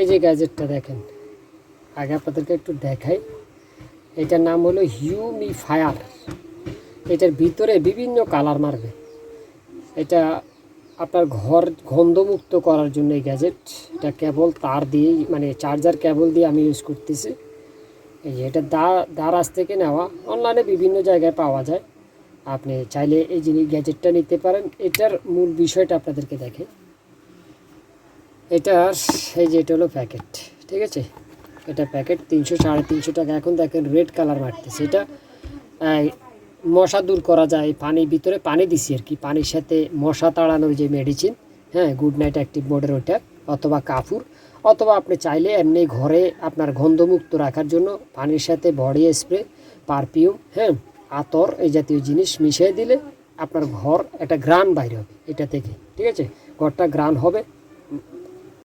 এই যে গ্যাজেটটা দেখেন, আগে আপনাদেরকে একটু দেখাই। এটার নাম হলো হিউমিফায়ার। এটার ভিতরে বিভিন্ন কালার মারবে। এটা আপনার ঘর গন্ধমুক্ত করার জন্য এই গ্যাজেট। এটা কেবল তার দিয়েই, মানে চার্জার কেবল দিয়ে আমি ইউজ করতেছি। এই যে এটা দারাজ থেকে নেওয়া, অনলাইনে বিভিন্ন জায়গায় পাওয়া যায়। আপনি চাইলে এই জিনিস গ্যাজেটটা নিতে পারেন। এটার মূল বিষয়টা আপনাদেরকে দেখে। এটার এই যে এটা হলো প্যাকেট, ঠিক আছে। এটা প্যাকেট 300 350 টাকা। এখন দেখেন রেড কালার মারতেছে। এটা মশা দূর করা যায়। পানির ভিতরে পানি দিছি আর কি, পানির সাথে মশা তাড়ানোর যে মেডিসিন, হ্যাঁ, গুড নাইট অ্যাক্টিভ বোর্ডের ওইটা, অথবা কাপুর, অথবা আপনি চাইলে এমনি ঘরে আপনার গন্ধমুক্ত রাখার জন্য পানির সাথে বডি স্প্রে, পারফিউম, হ্যাঁ, আতর, এই জাতীয় জিনিস মিশিয়ে দিলে আপনার ঘর একটা গ্রান বাইরে হবে এটা থেকে, ঠিক আছে। ঘরটা গ্রান হবে,